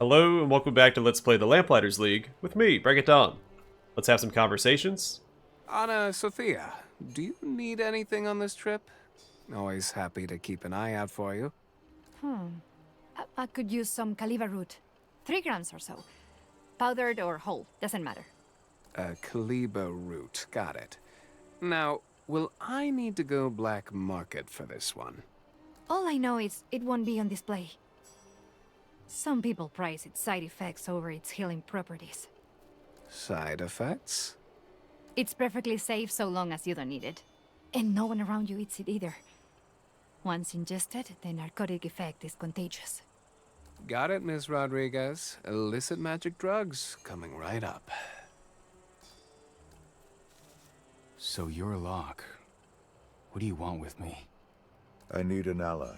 Hello and welcome back to Let's Play the Lamplighters League with me, Break It Down. Let's have some conversations. Anna Sophia, do you need anything on this trip? Always happy to keep an eye out for you. I could use some Caliva root. 3 grams or so. Powdered or whole, doesn't matter. Kaliba root, got it. Now, will I need to go black market for this one? All I know is it won't be on display. Some people price its side effects over its healing properties. Side effects? It's perfectly safe so long as you don't need it. And no one around you eats it either. Once ingested, the narcotic effect is contagious. Got it, Miss Rodriguez. Illicit magic drugs coming right up. So you're Locke. What do you want with me? I need an ally.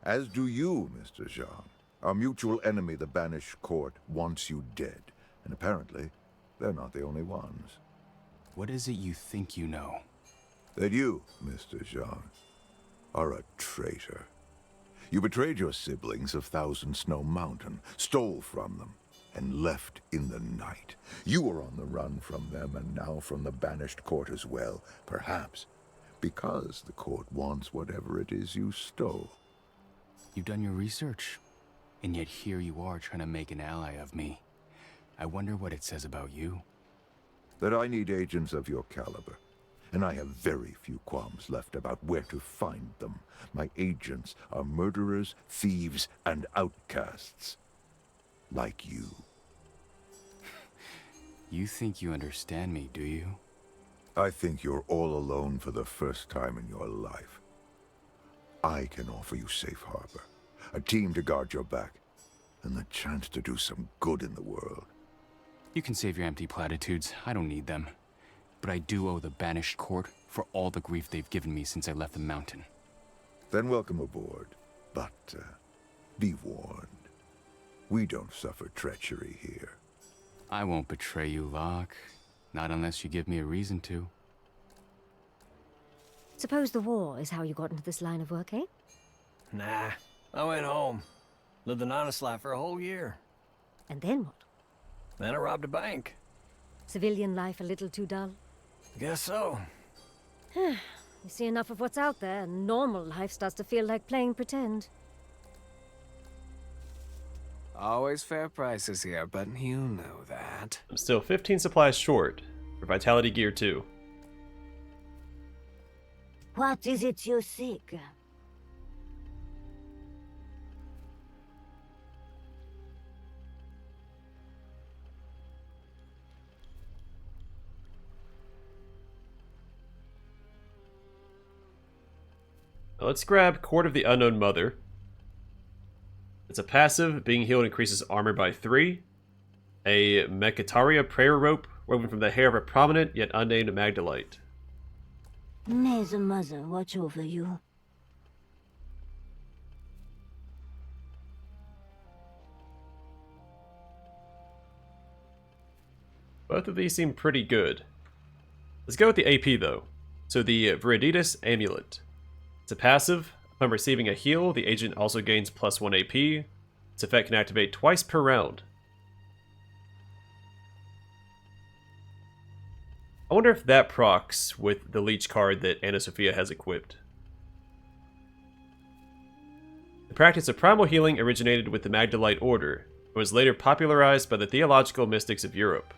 As do you, Mr. Jean. Our mutual enemy, the Banished Court, wants you dead. And apparently, they're not the only ones. What is it you think you know? That you, Mr. Jean, are a traitor. You betrayed your siblings of Thousand Snow Mountain, stole from them, and left in the night. You were on the run from them and now from the Banished Court as well, perhaps because the court wants whatever it is you stole. You've done your research, and yet here you are trying to make an ally of me. I wonder what it says about you. That I need agents of your caliber, and I have very few qualms left about where to find them. My agents are murderers, thieves, and outcasts. Like you. You think you understand me, do you? I think you're all alone for the first time in your life. I can offer you safe harbor, a team to guard your back, and the chance to do some good in the world. You can save your empty platitudes. I don't need them. But I do owe the Banished Court for all the grief they've given me since I left the mountain. Then welcome aboard. But, be warned. We don't suffer treachery here. I won't betray you, Locke. Not unless you give me a reason to. Suppose the war is how you got into this line of work, eh? Nah, I went home. Lived an honest life for a whole year. And then what? Then I robbed a bank. Civilian life a little too dull? Guess so. You see enough of what's out there, and normal life starts to feel like playing pretend. Always fair prices here, but you know that. I'm still 15 supplies short for Vitality Gear 2. What is it you seek? Now let's grab Court of the Unknown Mother. It's a passive. Being healed increases armor by 3. A Mecataria prayer rope woven from the hair of a prominent yet unnamed Magdalite. May the mother watch over you. Both of these seem pretty good. Let's go with the AP though. So the Viriditas Amulet. It's a passive. Upon receiving a heal, the agent also gains +1 AP. Its effect can activate twice per round. I wonder if that procs with the leech card that Anna Sophia has equipped. The practice of primal healing originated with the Magdalite Order, and was later popularized by the theological mystics of Europe.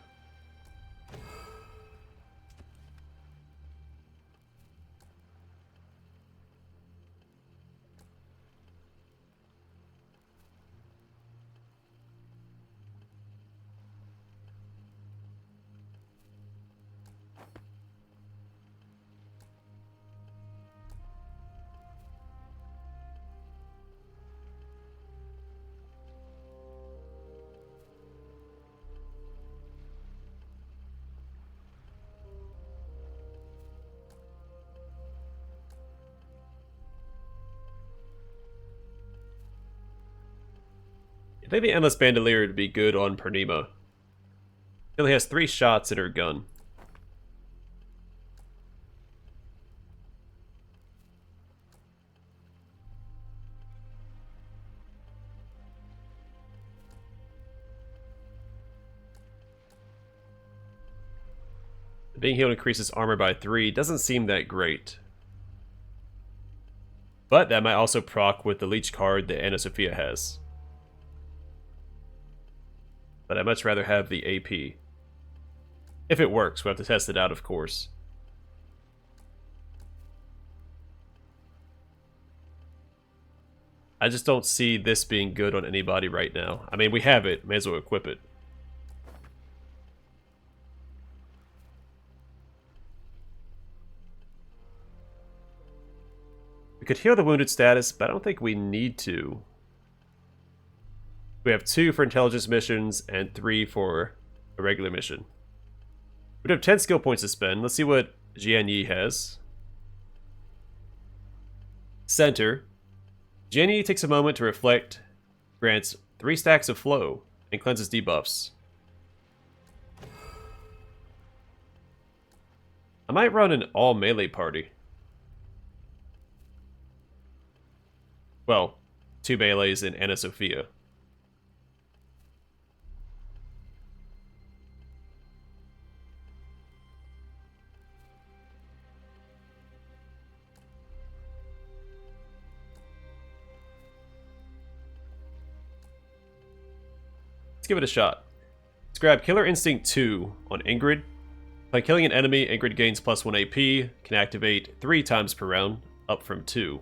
I think the Endless Bandolier would be good on Pernima. She only has 3 shots in her gun. Being healed increases armor by 3. Doesn't seem that great. But that might also proc with the leech card that Anna Sophia has. But I'd much rather have the AP. If it works, we'll have to test it out, of course. I just don't see this being good on anybody right now. I mean, we have it. May as well equip it. We could heal the wounded status, but I don't think we need to. We have 2 for intelligence missions and 3 for a regular mission. We have 10 skill points to spend. Let's see what Jian Yi has. Center. Jian Yi takes a moment to reflect, grants 3 stacks of flow, and cleanses debuffs. I might run an all melee party. Well, 2 melees and Anna Sophia. Let's give it a shot. Let's grab Killer Instinct 2 on Ingrid. By killing an enemy, Ingrid gains +1 AP, can activate 3 times per round, up from 2.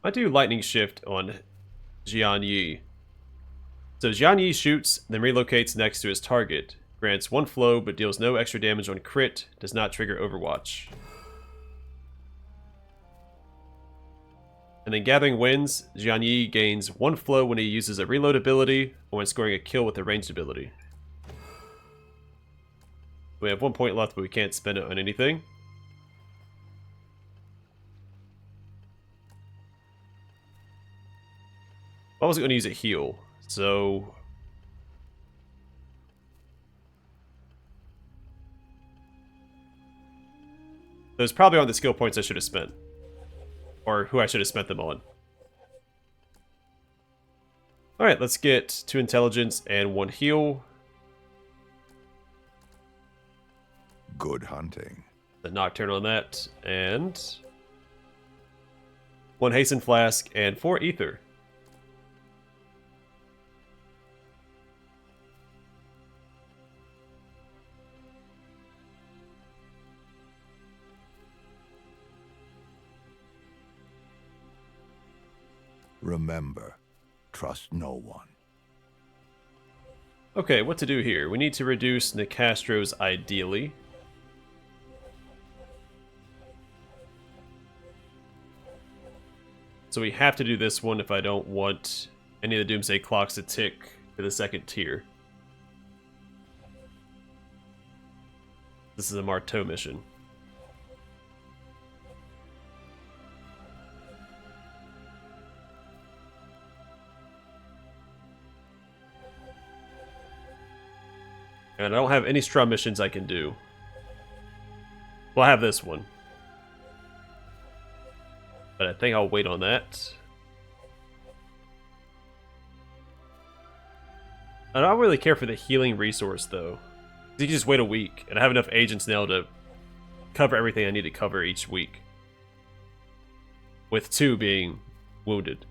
I do Lightning Shift on Jian Yi. So Jian Yi shoots, then relocates next to his target. Grants 1 flow, but deals no extra damage on crit. Does not trigger Overwatch. And then Gathering Winds, Jian Yi gains 1 flow when he uses a reload ability, or when scoring a kill with a ranged ability. We have 1 point left, but we can't spend it on anything. I wasn't going to use a heal, so... Those probably aren't the skill points I should have spent. Or who I should have spent them on. Alright, let's get 2 intelligence and 1 heal. Good hunting. The Nocturne on that, and... 1 Hasten Flask and 4 Ether. Remember, trust no one. Okay, what to do here? We need to reduce Nicastro's ideally. So we have to do this one if I don't want any of the Doomsday clocks to tick to the 2nd tier. This is a Marteau mission. And I don't have any Strum missions I can do. Well, I have this one. But I think I'll wait on that. I don't really care for the healing resource, though. You can just wait a week, and I have enough agents now to cover everything I need to cover each week. With 2 being wounded.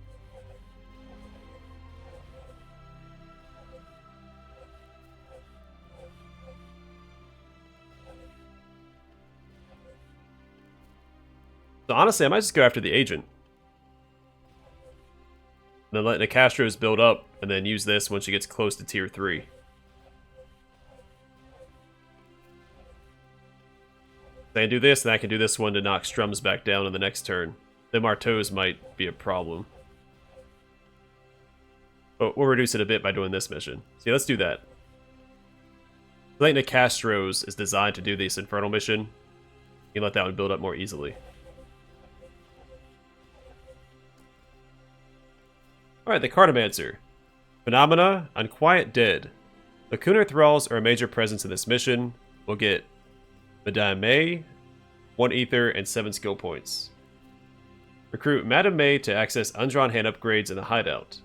So honestly, I might just go after the agent. And then let Nicastro's build up, and then use this when she gets close to tier 3. I can do this, and I can do this one to knock Strums back down in the next turn. The Marteaus might be a problem. But we'll reduce it a bit by doing this mission. So yeah, let's do that. I think Nicastro's is designed to do this Infernal mission. You can let that one build up more easily. Alright, the Cartomancer. Phenomena, Unquiet Dead. The Kunar Thralls are a major presence in this mission. We'll get Madame Mei, 1 ether, and 7 skill points. Recruit Madame Mei to access undrawn hand upgrades in the hideout.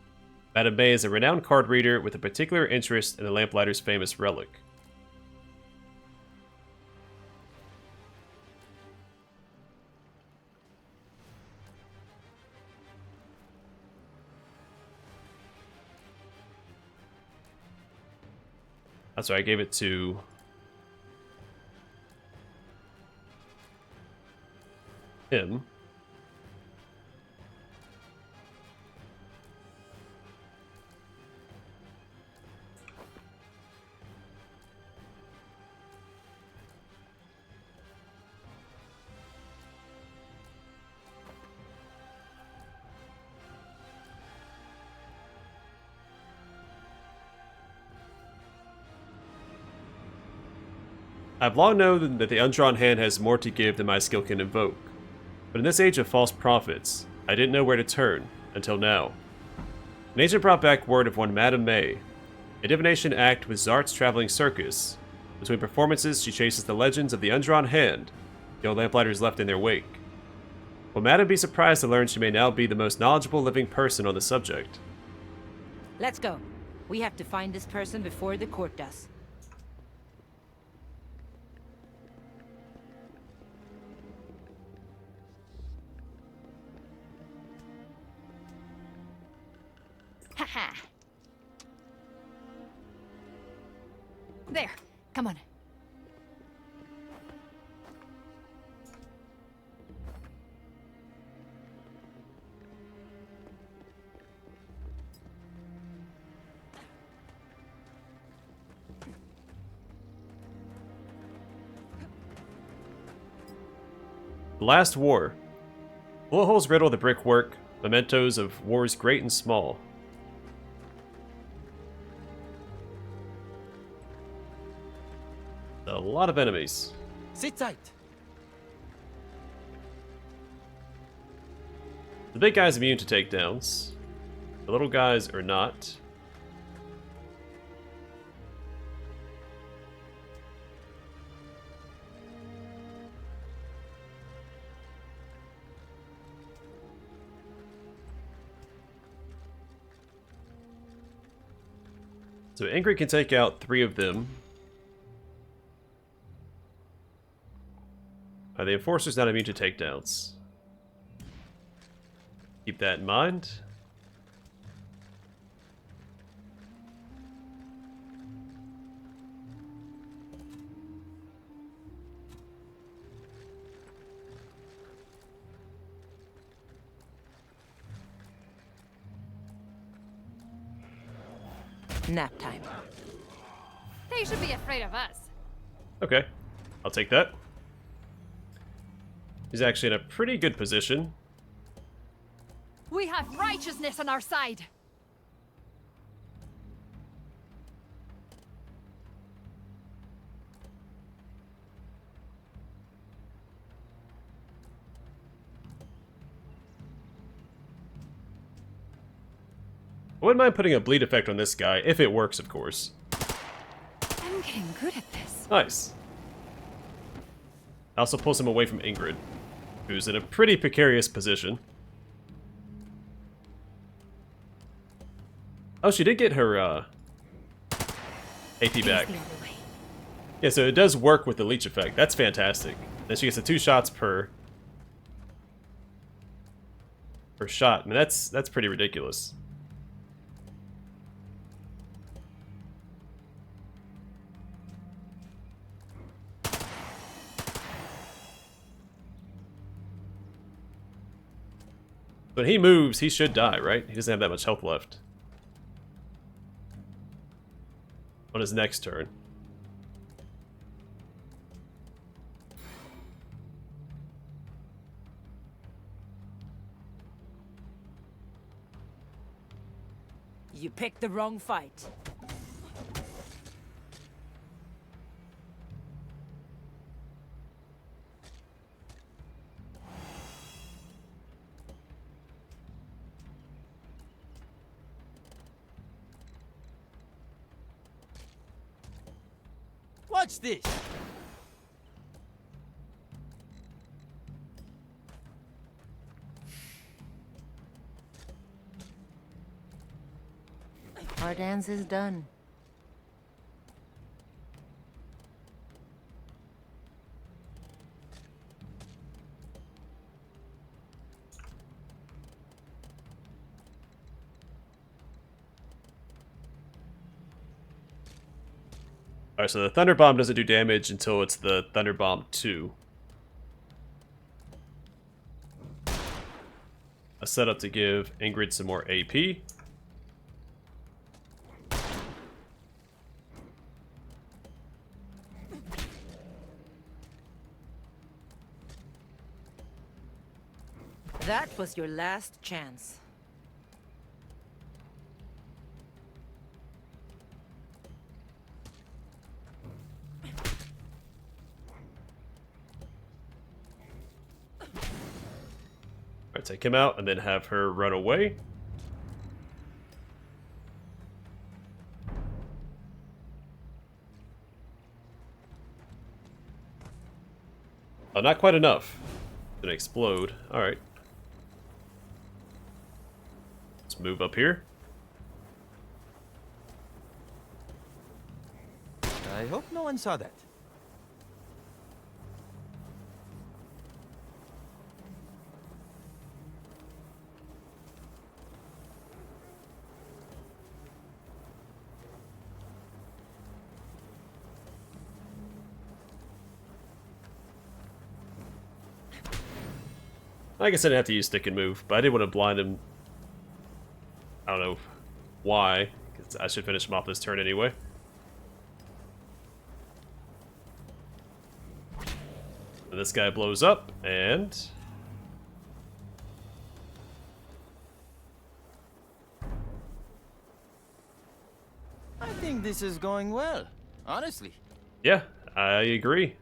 Madame Mei is a renowned card reader with a particular interest in the Lamplighter's famous relic. That's right, I gave it to him. I've long known that the undrawn hand has more to give than my skill can invoke, but in this age of false prophets, I didn't know where to turn, until now. An agent brought back word of one Madame Mei, a divination act with Zart's traveling circus. Between performances, she chases the legends of the undrawn hand the old Lamplighters left in their wake. Will Madame be surprised to learn she may now be the most knowledgeable living person on the subject? Let's go. We have to find this person before the court does. Haha. There. Come on. The Last War. Bullet holes riddle the brickwork, mementos of wars great and small. A lot of enemies. Sit tight. The big guy's immune to takedowns. The little guys are not. So Ingrid can take out 3 of them. The Enforcer's not immune to takedowns. Keep that in mind. Nap time. They should be afraid of us. Okay, I'll take that. He's actually in a pretty good position. We have righteousness on our side. I wouldn't mind putting a bleed effect on this guy, if it works, of course. I'm getting good at this. Nice. Also pulls him away from Ingrid, who's in a pretty precarious position. Oh, she did get her, AP back. Yeah, so it does work with the leech effect. That's fantastic. Then she gets the 2 shots per shot. I mean, that's pretty ridiculous. When he moves, he should die, right? He doesn't have that much health left. On his next turn. You picked the wrong fight. Watch this! Our dance is done. Alright, so the Thunder Bomb doesn't do damage until it's the Thunder Bomb 2. A setup to give Ingrid some more AP. That was your last chance. Alright, take him out and then have her run away. Oh, not quite enough. Gonna explode. Alright. Let's move up here. I hope no one saw that. I guess I didn't have to use stick and move, but I did want to blind him. I don't know why, because I should finish him off this turn anyway. And this guy blows up, and... I think this is going well, honestly. yeah, I agree.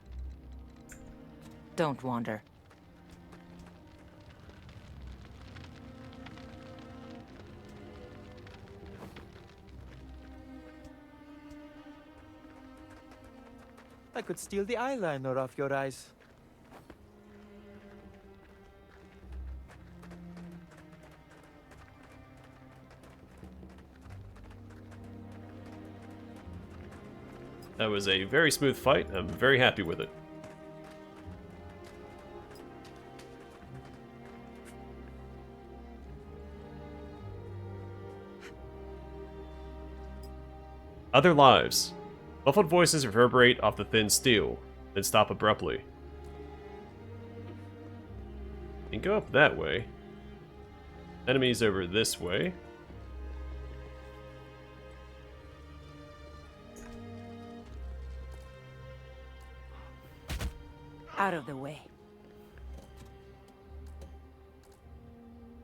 Don't wander. I could steal the eyeliner off your eyes. That was a very smooth fight. I'm very happy with it. Other lives. Muffled voices reverberate off the thin steel, then stop abruptly. You can go up that way. Enemies over this way. Out of the way.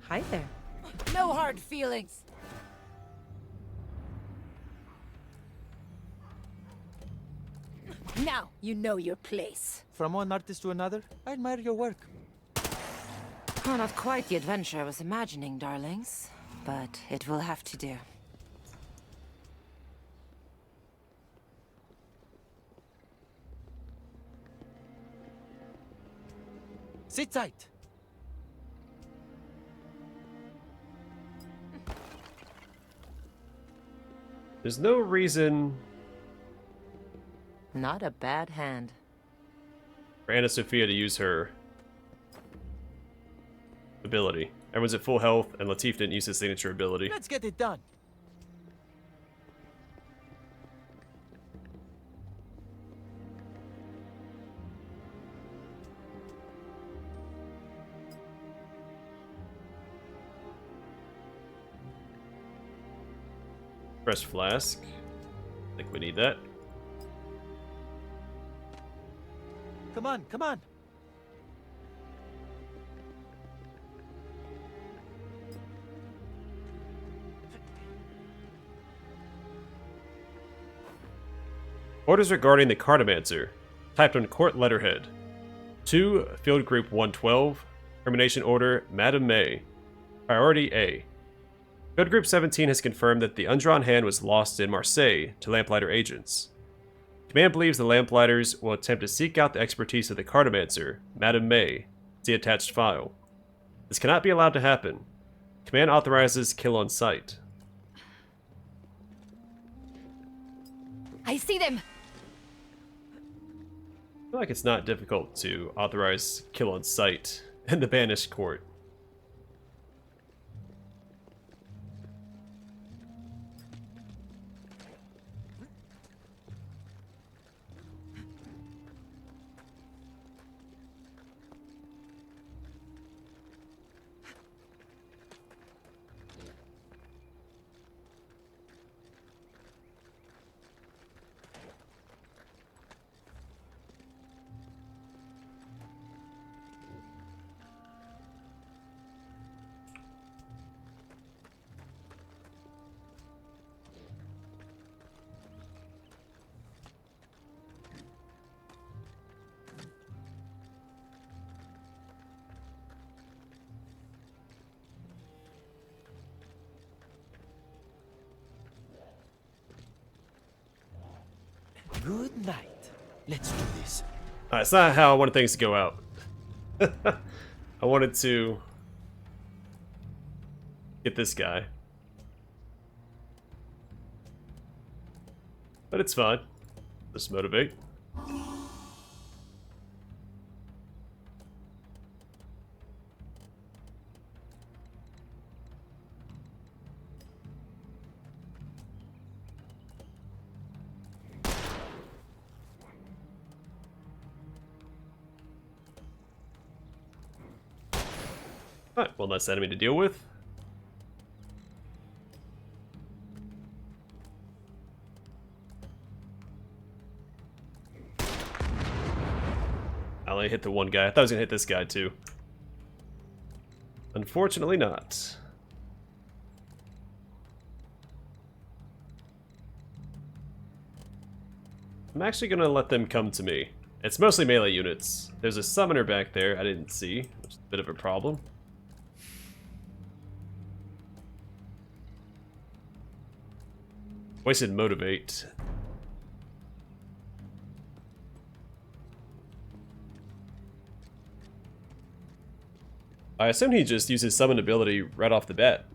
Hi there. No hard feelings. Now you know your place. From one artist to another, I admire your work. Oh, not quite the adventure I was imagining, darlings. But it will have to do. Sit tight. There's no reason Not a bad hand. for Anna Sophia to use her ability. Everyone's at full health, and Latif didn't use his signature ability. Let's get it done. Fresh flask. I think we need that. Come on, come on. Orders regarding the Cartomancer. Typed on court letterhead. To Field Group 112. Termination order, Madame Mei. Priority A. Field Group 17 has confirmed that the undrawn hand was lost in Marseille to Lamplighter agents. Command believes the Lamplighter's will attempt to seek out the expertise of the Cartomancer, Madame Mei. See attached file. This cannot be allowed to happen. Command authorizes kill on sight. I see them! I feel like it's not difficult to authorize kill on sight in the Banished Court. Good night. Let's do this. It's not how I wanted things to go out. I wanted to get this guy. But it's fine. Let's motivate. Alright, one less enemy to deal with. I only hit the one guy. I thought I was gonna hit this guy too. Unfortunately not. I'm actually gonna let them come to me. It's mostly melee units. There's a summoner back there I didn't see, which is a bit of a problem. Wasted motivate. I assume he just uses summon ability right off the bat.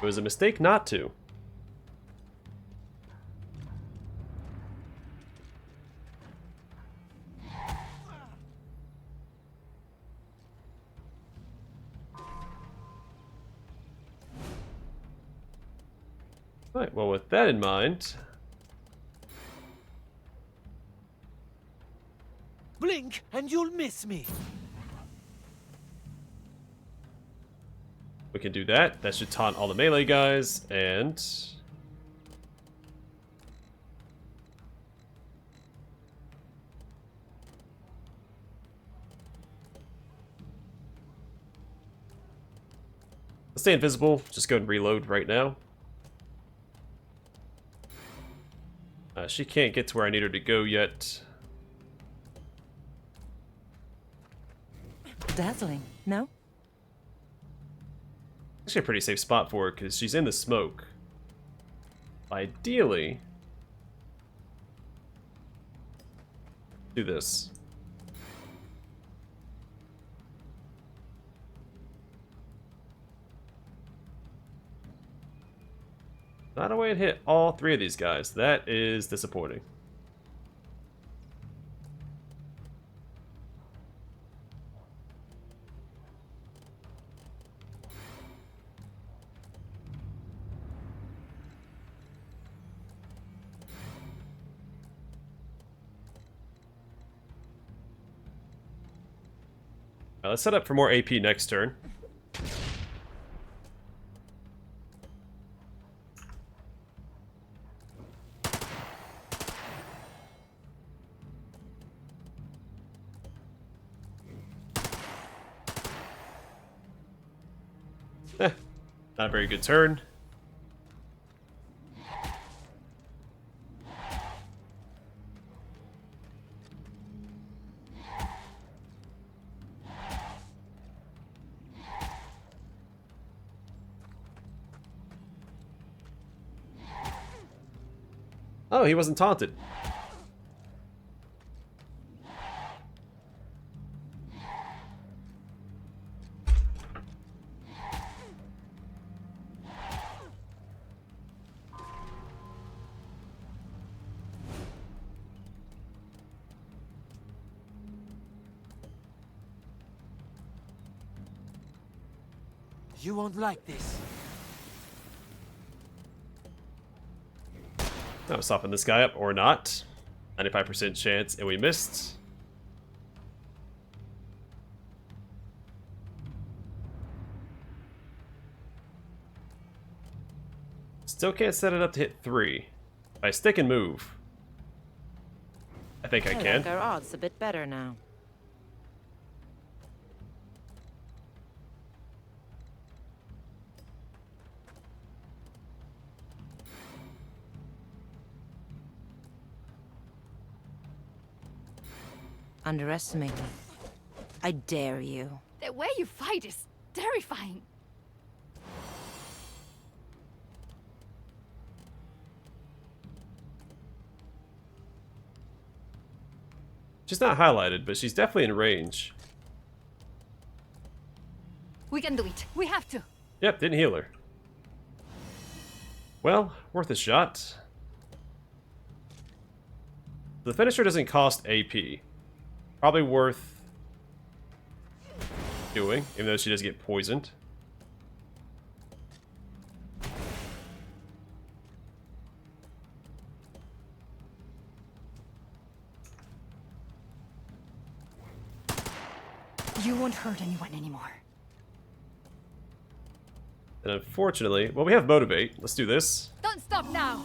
It was a mistake not to. Right, well, with that in mind, Blink and you'll miss me. we can do that. That should taunt all the melee guys, and let's stay invisible. Just go and reload right now. She can't get to where I need her to go yet. Dazzling, no? Actually a pretty safe spot for her because she's in the smoke. Ideally, do this. Not a way to hit all three of these guys. That is disappointing. Let's set up for more AP next turn. Not a very good turn. Oh, he wasn't taunted. You won't like this. Now soften this guy up or not. 95% chance, and we missed. Still can't set it up to hit 3. If I stick and move, I think I can. like our odds a bit better now. Underestimate me. I dare you. The way you fight is terrifying. She's not highlighted, but she's definitely in range. We can do it. We have to. Yep, didn't heal her. Well, worth a shot. The finisher doesn't cost AP. Probably worth doing, even though she does get poisoned. You won't hurt anyone anymore. And unfortunately, well, we have Motivate. Let's do this. Don't stop now.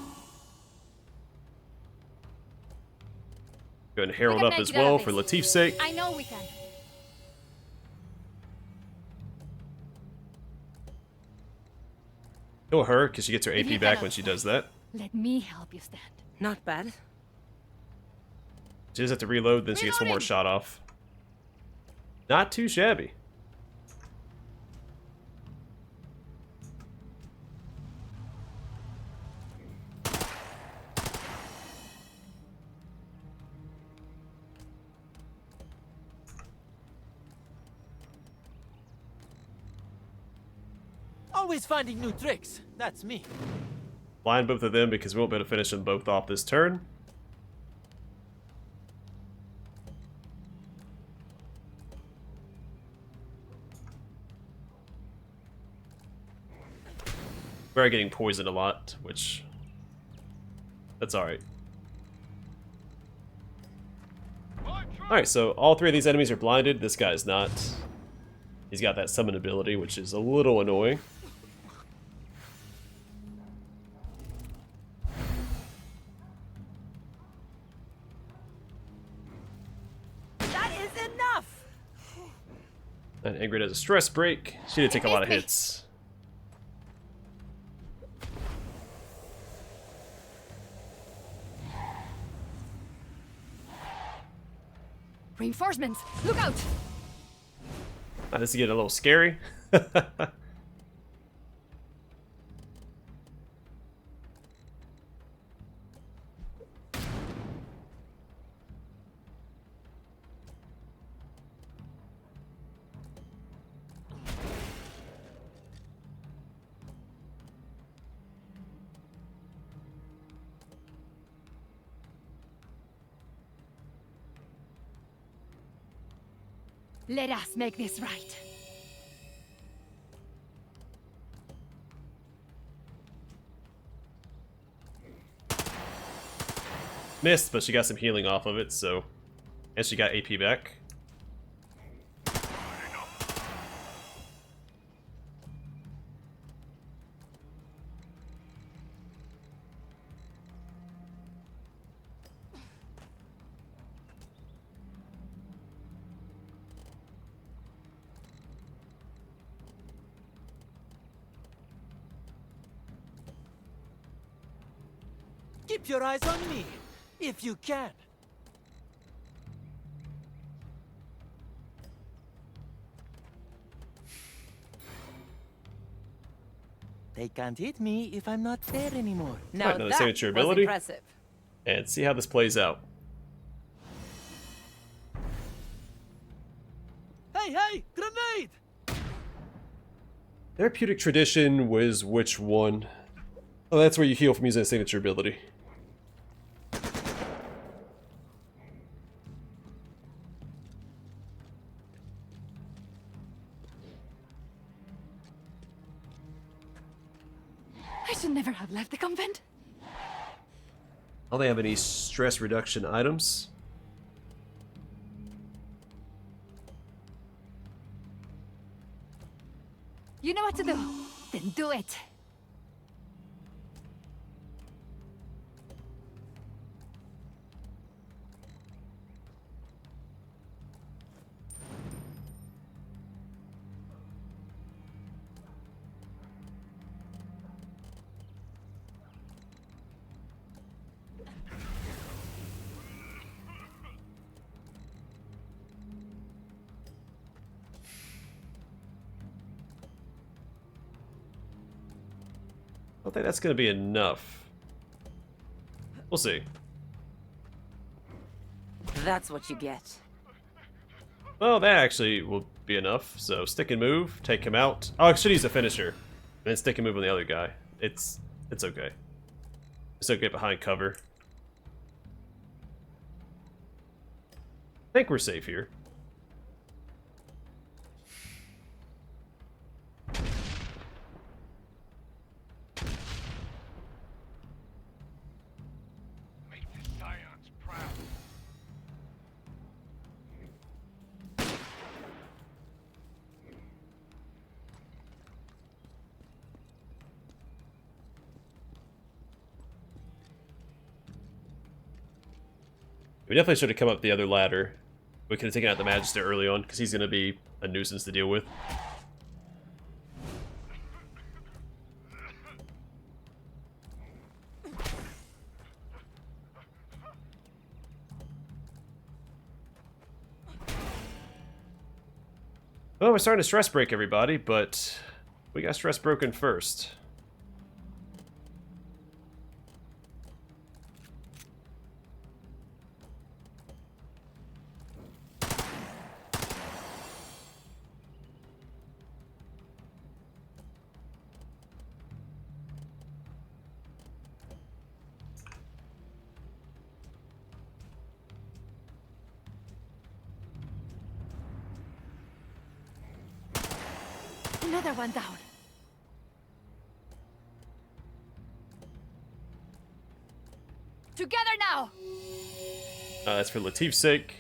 Go ahead and Herald up make as it out well of for this. Latif's sake. I know we can. Kill her, because she gets her If you AP back cannot when she does that. Let me help you stand. Not bad. She does have to reload, then she gets one more Reloading. shot off. Not too shabby. Always finding new tricks. That's me. Blind both of them because we won't be able to finish them both off this turn. We are getting poisoned a lot, which... that's alright. Alright, so all three of these enemies are blinded. This guy's not. He's got that summon ability, which is a little annoying. That is enough! And Ingrid has a stress break. She did take a lot of missed me. hits. Reinforcements! Look out! This is getting a little scary. Let us make this right. Missed, but she got some healing off of it, so... and she got AP back. Keep your eyes on me, if you can. They can't hit me if I'm not there anymore. Now another that signature was ability. impressive. and see how this plays out. Hey, grenade! Therapeutic tradition was which one? Oh, that's where you heal from using a signature ability. I should never have left the convent. Don't they have any stress reduction items? You know what to do. Then do it. I don't think that's going to be enough. We'll see. That's what you get. Well, that actually will be enough. So stick and move, take him out. Oh, I should use a finisher. And then stick and move on the other guy. It's okay. Just don't get behind cover. I think we're safe here. We definitely should have come up the other ladder. We could have taken out the Magister early on, because he's going to be a nuisance to deal with. Well, we're starting to stress break everybody, but we got stress broken first. Another one down. Together now. That's for Latif's sake.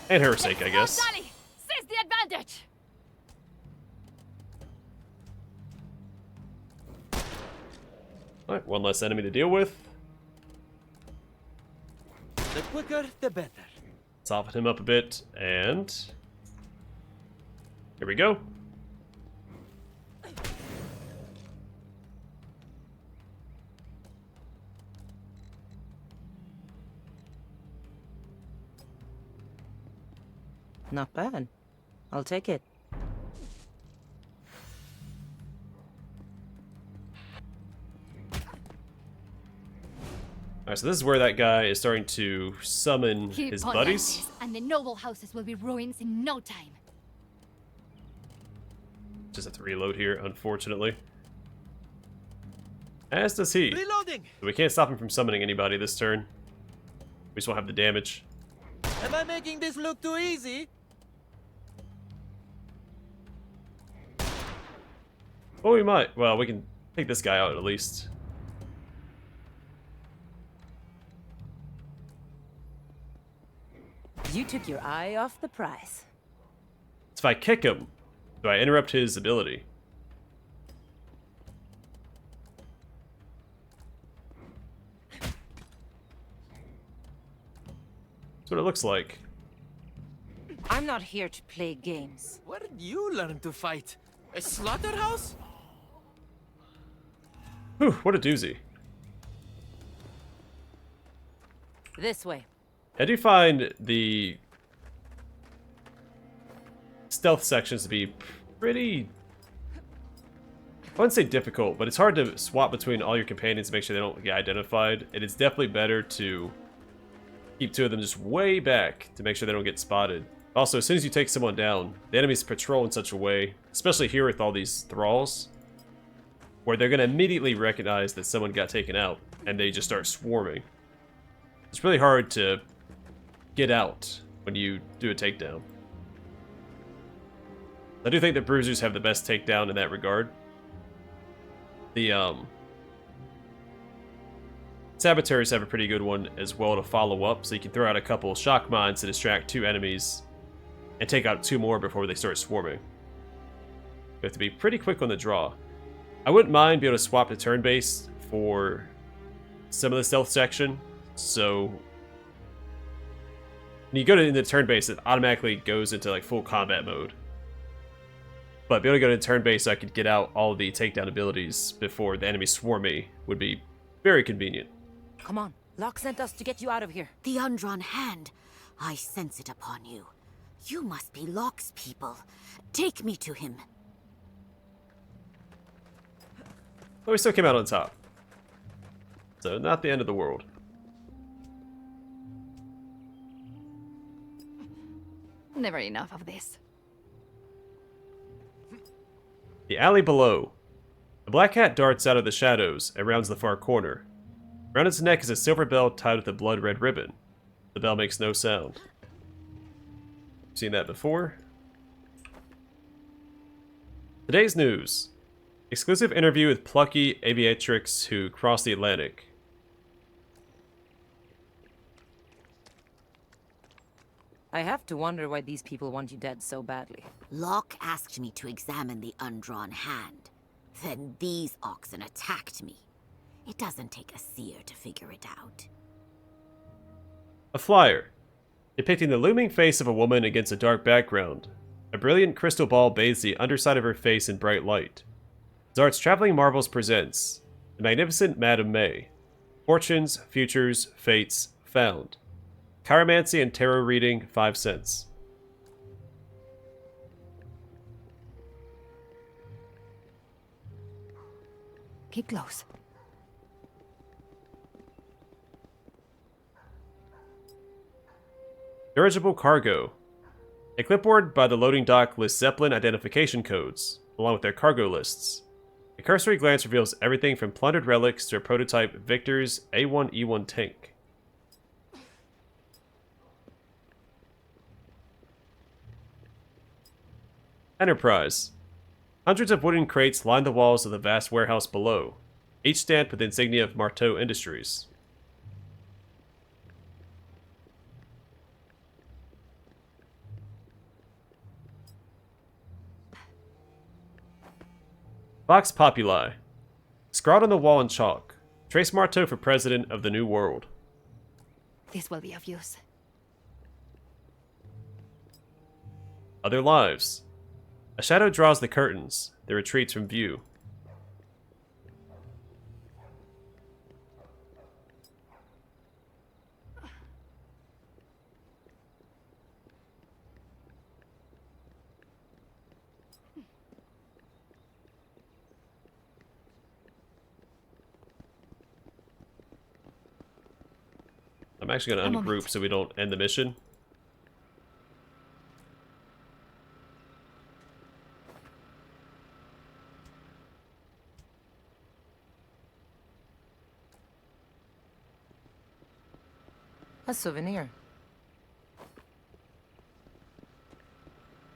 And her sake, I guess. Sally, seize the advantage. Alright, one less enemy to deal with. The quicker, the better. Soften him up a bit, and here we go. Not bad. I'll take it. Alright, so this is where that guy is starting to summon Keep his on buddies. like this, and the noble houses will be ruins in no time. Just have to reload here, unfortunately. As does he. Reloading! So we can't stop him from summoning anybody this turn. We just won't have the damage. Am I making this look too easy? Oh, we might. Well, we can take this guy out at least. You took your eye off the prize. So if I kick him, do I interrupt his ability? That's what it looks like. I'm not here to play games. Where did you learn to fight? A slaughterhouse? Whew, what a doozy. This way. I do find the stealth sections to be pretty I wouldn't say difficult, but it's hard to swap between all your companions to make sure they don't get identified. And it's definitely better to keep 2 of them just way back to make sure they don't get spotted. Also, as soon as you take someone down, the enemies patrol in such a way, especially here with all these thralls, where they're going to immediately recognize that someone got taken out, and they just start swarming. It's really hard to get out when you do a takedown. I do think that bruisers have the best takedown in that regard. The saboteurs have a pretty good one as well to follow up, so you can throw out a couple shock mines to distract 2 enemies and take out 2 more before they start swarming. You have to be pretty quick on the draw. I wouldn't mind being able to swap to turn-based for some of the stealth section, so when you go to the turn-based, it automatically goes into like full combat mode. But being able to go to turn-based so I could get out all the takedown abilities before the enemy swarm me would be very convenient. Come on. Locke sent us to get you out of here. The undrawn hand. I sense it upon you. You must be Locke's people. Take me to him. But we still came out on top. So, not the end of the world. Never enough of this. The alley below. A black cat darts out of the shadows and rounds the far corner. Around its neck is a silver bell tied with a blood-red ribbon. The bell makes no sound. Seen that before? Today's news. Exclusive interview with plucky aviatrix who crossed the Atlantic. I have to wonder why these people want you dead so badly. Locke asked me to examine the undrawn hand. Then these oxen attacked me. It doesn't take a seer to figure it out. A flyer, depicting the looming face of a woman against a dark background. A brilliant crystal ball bathes the underside of her face in bright light. Zart's Traveling Marvels presents The Magnificent Madame Mei. Fortunes, Futures, Fates, Found. Chiromancy and Tarot Reading, 5 cents. Keep close. Dirigible cargo. A clipboard by the loading dock lists Zeppelin identification codes, along with their cargo lists. A cursory glance reveals everything from plundered relics to a prototype Victor's A1E1 tank. Enterprise. Hundreds of wooden crates line the walls of the vast warehouse below, each stamped with the insignia of Marteau Industries. Vox Populi. Scrawled on the wall in chalk. Trace Marteau for President of the New World. This will be of use. Other lives. A shadow draws the curtains, that retreats from view. I'm actually going to ungroup so we don't end the mission. A souvenir.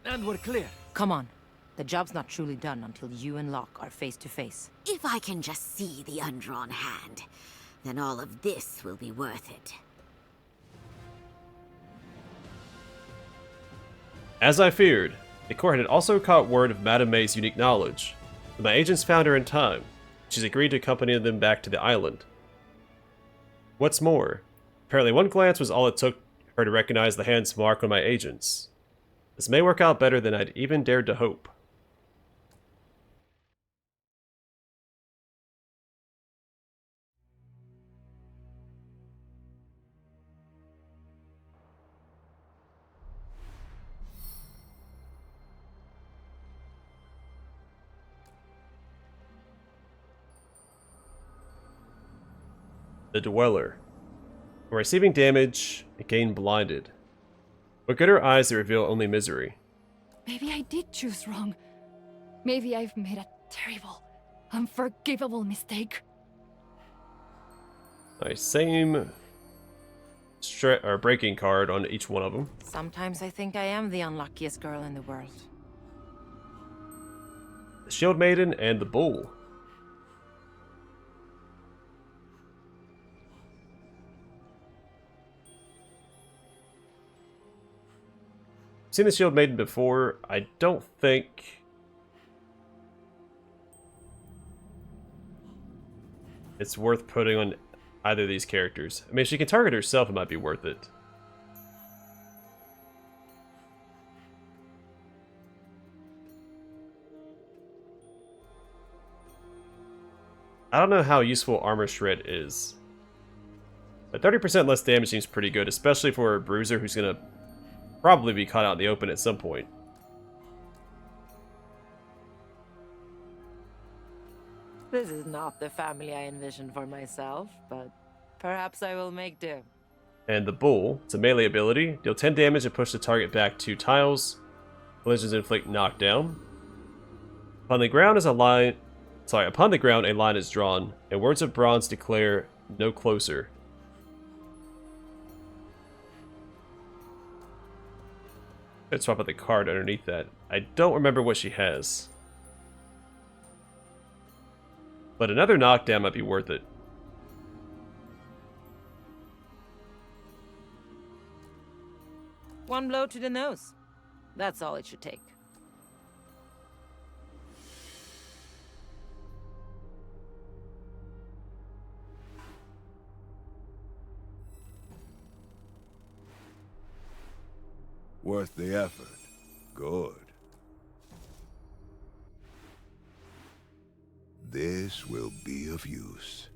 And we're clear. Come on. The job's not truly done until you and Locke are face to face. If I can just see the undrawn hand, then all of this will be worth it. As I feared, the court had also caught word of Madame Mei's unique knowledge, but my agents found her in time. She's agreed to accompany them back to the island. What's more, apparently one glance was all it took her to recognize the hand's mark on my agents. This may work out better than I'd even dared to hope. The Dweller. When receiving damage, again blinded. What good are eyes that reveal only misery? Maybe I did choose wrong. Maybe I've made a terrible, unforgivable mistake. Nice. Same breaking card on each one of them. Sometimes I think I am the unluckiest girl in the world. The Shield Maiden and the Bull. I've seen the Shield Maiden before. I don't think it's worth putting on either of these characters. I mean, if she can target herself, it might be worth it. I don't know how useful Armor Shred is. But 30% less damage seems pretty good, especially for a bruiser who's going to probably be caught out in the open at some point. This is not the family I envisioned for myself, but perhaps I will make do. And the Bull, it's a melee ability. Deal 10 damage and push the target back 2 tiles. Collisions inflict knockdown. Upon the ground a line is drawn, and words of bronze declare no closer. Let's swap out the card underneath that. I don't remember what she has. But another knockdown might be worth it. One blow to the nose. That's all it should take. Worth the effort. Good. This will be of use.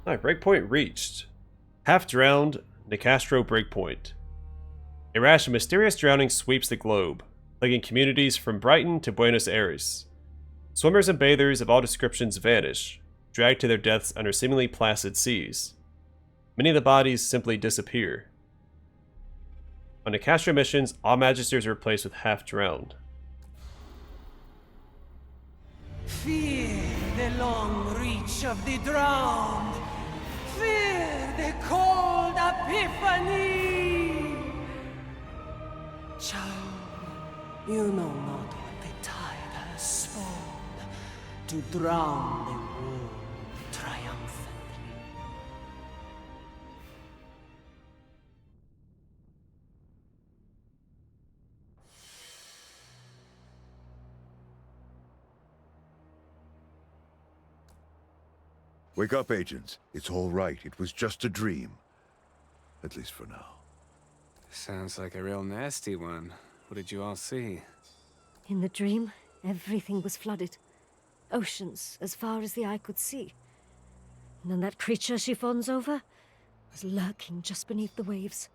Alright, breakpoint reached. Half drowned, Nicastro breakpoint. A rash of mysterious drowning sweeps the globe, plaguing communities from Brighton to Buenos Aires. Swimmers and bathers of all descriptions vanish, dragged to their deaths under seemingly placid seas. Many of the bodies simply disappear. On Nicastro missions, all Magisters are replaced with half drowned. Fear the long reach of the drowned. Fear the cold epiphany. Child, you know not what the tide has spawned to drown the world triumphantly. Wake up, agents. It's all right. It was just a dream. At least for now. Sounds like a real nasty one. What did you all see? In the dream, everything was flooded. Oceans as far as the eye could see. And then that creature she fawns over was lurking just beneath the waves.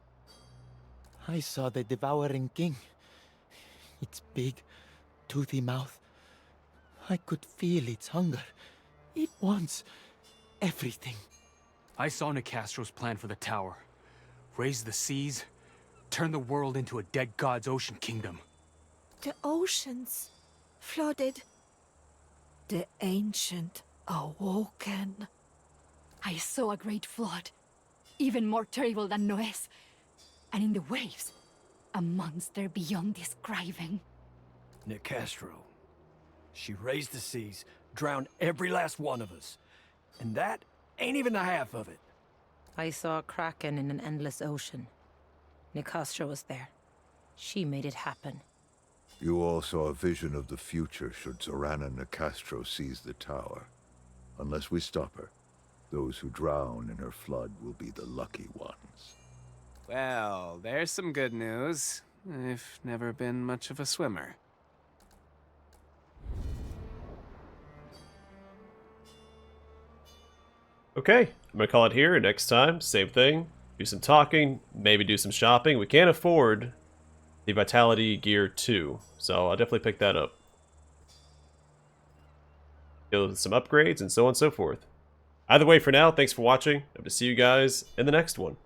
I saw the devouring king. Its big, toothy mouth. I could feel its hunger. It wants everything. I saw Nicastro's plan for the tower. Raise the seas, turn the world into a dead god's ocean kingdom. The oceans flooded. The ancient awoken. I saw a great flood, even more terrible than Noé's. And in the waves, a monster beyond describing. Nicastro. She raised the seas, drowned every last one of us. And that ain't even the half of it. I saw a kraken in an endless ocean. Nicastro was there. She made it happen. You all saw a vision of the future should Zorana Nicastro seize the tower. Unless we stop her, those who drown in her flood will be the lucky ones. Well, there's some good news. I've never been much of a swimmer. Okay, I'm gonna call it here. Next time, same thing. Do some talking, maybe do some shopping. We can't afford the Vitality Gear 2. So I'll definitely pick that up. Go with some upgrades and so on and so forth. Either way, for now, thanks for watching. Hope to see you guys in the next one.